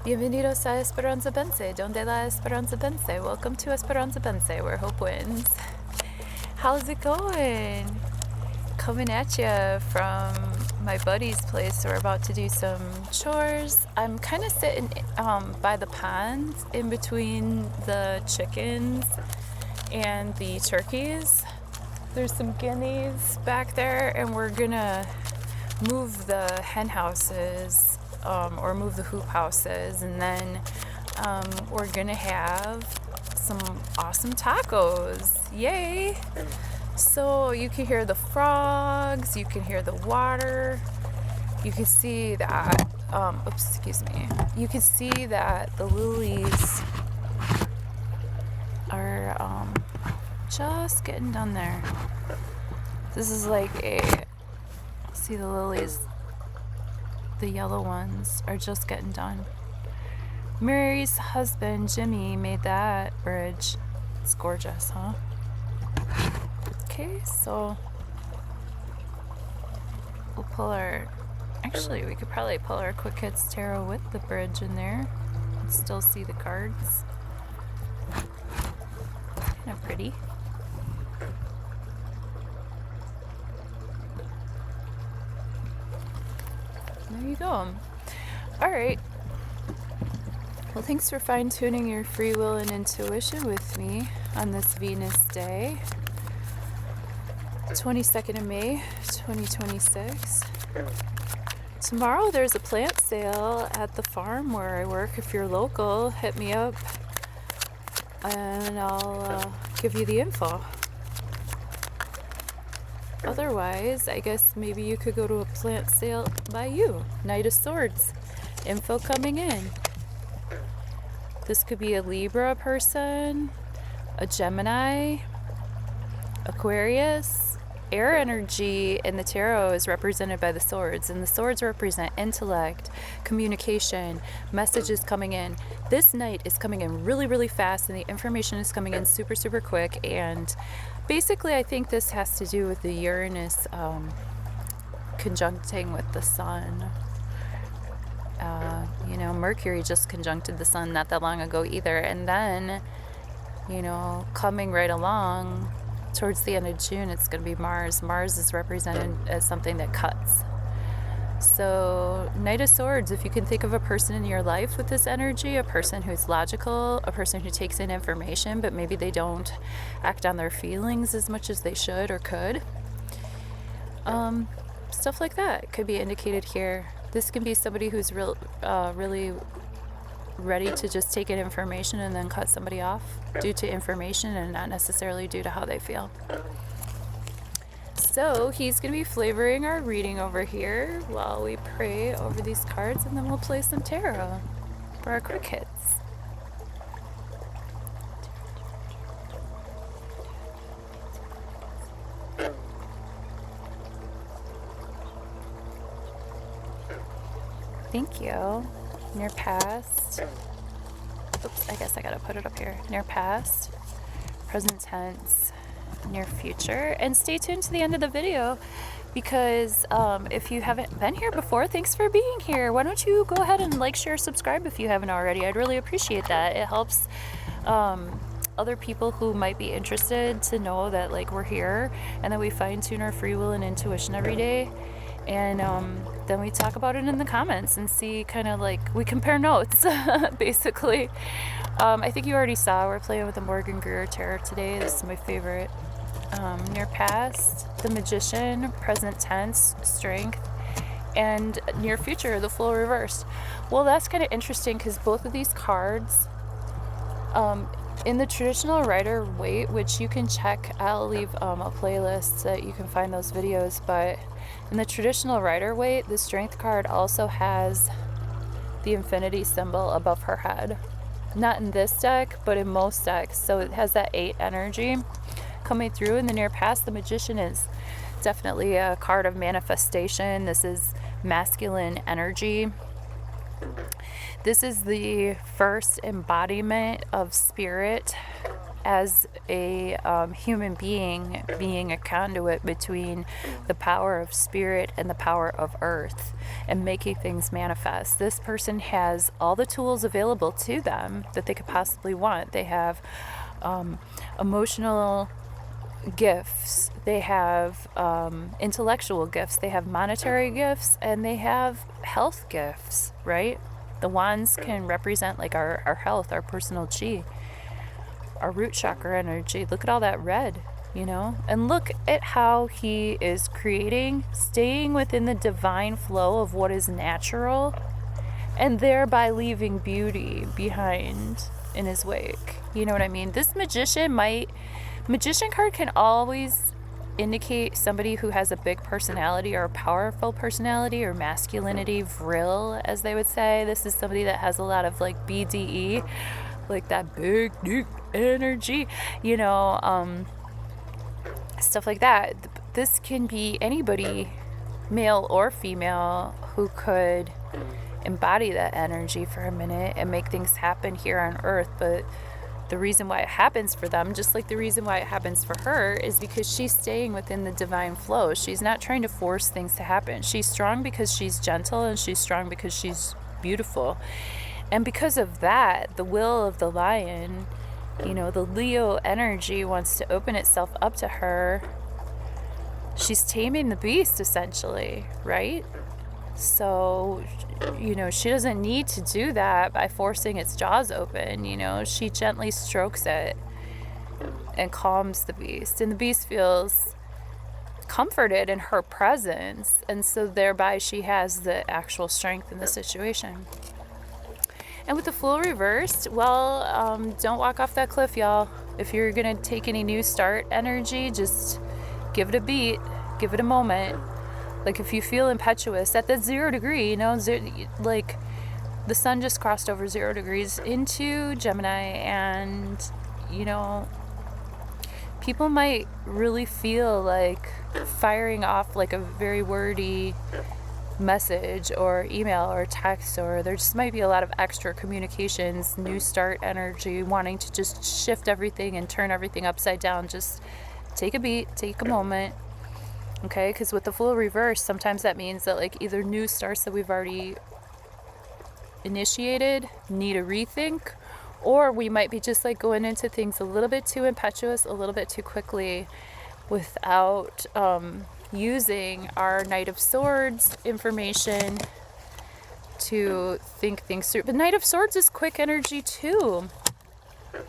Bienvenidos a Esperanza Pense, donde la Esperanza Pense. Welcome to Esperanza Pense, where hope wins. How's it going? Coming at you from my buddy's place. We're about to do some chores. I'm kind of sitting by the pond in between the chickens and the turkeys. There's some guineas back there, and we're gonna move the hen houses or move the hoop houses, and then we're gonna have some awesome tacos. Yay! So you can hear the frogs, you can hear the water, you can see that you can see that the lilies are just getting done there. This is like see the lilies, the yellow ones are just getting done. Mary's husband Jimmy made that bridge. It's gorgeous, huh? Okay, so we'll pull we could probably pull our Quick Hits tarot with the bridge in there and still see the cards. Kind of pretty. There you go. All right. Well, thanks for fine-tuning your free will and intuition with me on this Venus day, 22nd of May, 2026. Tomorrow there's a plant sale at the farm where I work. If you're local, hit me up and I'll give you the info. Otherwise, I guess maybe you could go to a plant sale by you. Knight of Swords. Info coming in. This could be a Libra person, a Gemini, Aquarius. Air energy in the tarot is represented by the swords, and the swords represent intellect, communication, messages coming in. This night is coming in really, really fast, and the information is coming in super, super quick. And basically, I think this has to do with the Uranus conjuncting with the sun. Mercury just conjuncted the sun not that long ago either. And then, coming right along towards the end of June, it's going to be Mars. Mars is represented as something that cuts. So, Knight of Swords, if you can think of a person in your life with this energy, a person who's logical, a person who takes in information, but maybe they don't act on their feelings as much as they should or could. Stuff like that could be indicated here. This can be somebody who's really ready to just take in information and then cut somebody off due to information and not necessarily due to how they feel. So he's going to be flavoring our reading over here while we pray over these cards, and then we'll play some tarot for our quick hits. Thank you. Near past. Oops, I guess I gotta put it up here. Near past, present tense, near future. And stay tuned to the end of the video because if you haven't been here before, thanks for being here. Why don't you go ahead and like, share, subscribe if you haven't already. I'd really appreciate that. It helps other people who might be interested to know that we're here and that we fine-tune our free will and intuition every day. And then we talk about it in the comments and see we compare notes, basically. I think you already saw we're playing with the Morgan Greer tarot today. This is my favorite. Near past, the Magician, present tense, strength, and near future, the flow reversed. Well, that's kind of interesting because both of these cards, in the traditional Rider-Waite, which you can check, I'll leave a playlist so that you can find those videos, but in the traditional Rider-Waite, the Strength card also has the infinity symbol above her head. Not in this deck, but in most decks. So it has that 8 energy coming through. In the near past, the Magician is definitely a card of manifestation. This is masculine energy. This is the first embodiment of spirit as a human being a conduit between the power of spirit and the power of earth and making things manifest. This person has all the tools available to them that they could possibly want. They have emotional gifts, they have intellectual gifts, they have monetary gifts, and they have health gifts, right? The wands can represent like our health, our personal chi, our root chakra energy. Look at all that red, you know? And look at how he is creating, staying within the divine flow of what is natural, and thereby leaving beauty behind in his wake. You know what I mean? This magician card can always indicate somebody who has a big personality or a powerful personality or masculinity, vril, as they would say. This is somebody that has a lot of like BDE, like that big, deep energy, you know, stuff like that. This can be anybody, male or female, who could embody that energy for a minute and make things happen here on earth. But the reason why it happens for them, just like the reason why it happens for her, is because she's staying within the divine flow. She's not trying to force things to happen. She's strong because she's gentle, and she's strong because she's beautiful. And because of that, the will of the lion, you know, the Leo energy wants to open itself up to her. She's taming the beast, essentially, right? So, you know, she doesn't need to do that by forcing its jaws open. You know, she gently strokes it and calms the beast, and the beast feels comforted in her presence, and so thereby she has the actual strength in the situation. And with the Fool reversed, well, don't walk off that cliff, y'all. If you're gonna take any new start energy, just give it a beat, give it a moment. Like if you feel impetuous at that 0 degree, you know, like the sun just crossed over 0 degrees into Gemini, and, you know, people might really feel like firing off like a very wordy message or email or text, or there just might be a lot of extra communications, new start energy, wanting to just shift everything and turn everything upside down. Just take a beat, take a moment. Okay, because with the Fool reverse, sometimes that means that like either new starts that we've already initiated need a rethink, or we might be just like going into things a little bit too impetuous, a little bit too quickly, without using our Knight of Swords information to think things through. But Knight of Swords is quick energy too.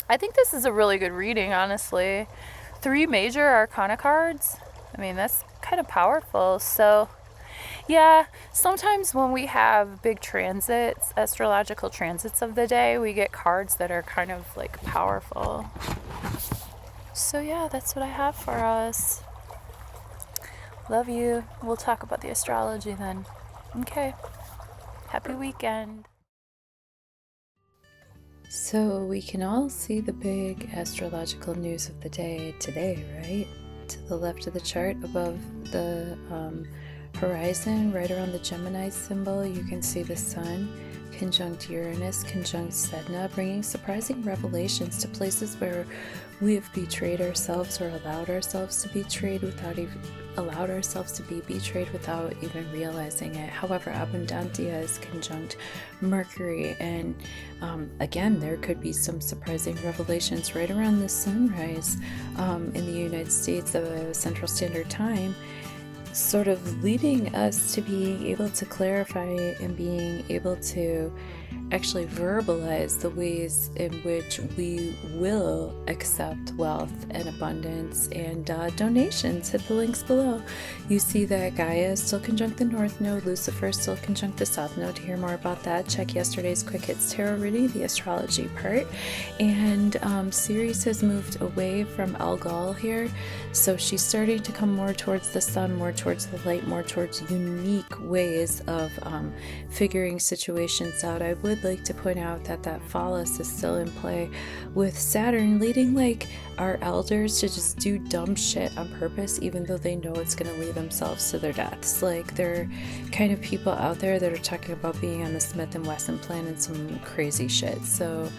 I think this is a really good reading, honestly. 3 major arcana cards. I mean, that's kind of powerful. So yeah, sometimes when we have big transits, astrological transits of the day, we get cards that are kind of like powerful. So yeah, that's what I have for us. Love you. We'll talk about the astrology then. Okay. Happy weekend. So we can all see the big astrological news of the day today, right? To the left of the chart, above the horizon, right around the Gemini symbol, you can see the sun conjunct Uranus, conjunct Sedna, bringing surprising revelations to places where we have betrayed ourselves or allowed ourselves to be betrayed without even realizing it. However, Abundantia is conjunct Mercury, and again, there could be some surprising revelations right around the sunrise in the United States Central Standard Time, sort of leading us to being able to clarify and being able to actually verbalize the ways in which we will accept wealth and abundance and donations. Hit the links below. You see that Gaia is still conjunct the North Node, Lucifer is still conjunct the South Node. To hear more about that, check yesterday's Quick Hits Tarot reading, the astrology part. And Ceres has moved away from Algol here, so she's starting to come more towards the sun, more towards the light, more towards unique ways of figuring situations out. I would like to point out that phallus is still in play, with Saturn leading like our elders to just do dumb shit on purpose, even though they know it's going to lead themselves to their deaths. Like, there are kind of people out there that are talking about being on the Smith and Wesson plan and some crazy shit. So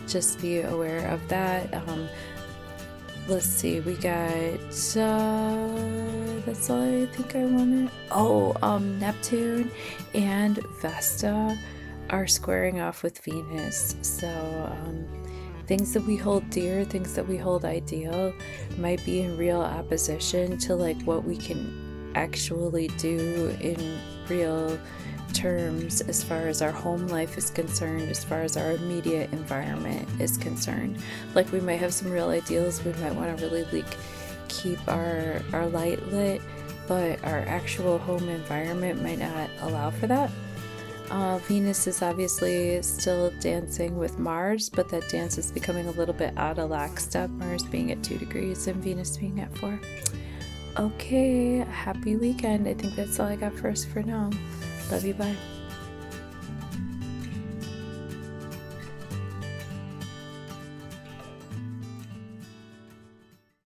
just be aware of that. let's see, we got, that's all I think I wanted. Oh, Neptune and Vesta are squaring off with Venus. So, things that we hold dear, things that we hold ideal might be in real opposition to like what we can actually do in real terms as far as our home life is concerned, as far as our immediate environment is concerned. Like we might have some real ideals, we might want to really like keep our light lit, but our actual home environment might not allow for that. Venus is obviously still dancing with Mars, but that dance is becoming a little bit out of lockstep, Mars being at 2 degrees and Venus being at 4. Okay, happy weekend. I think that's all I got for us for now. Love you, bye.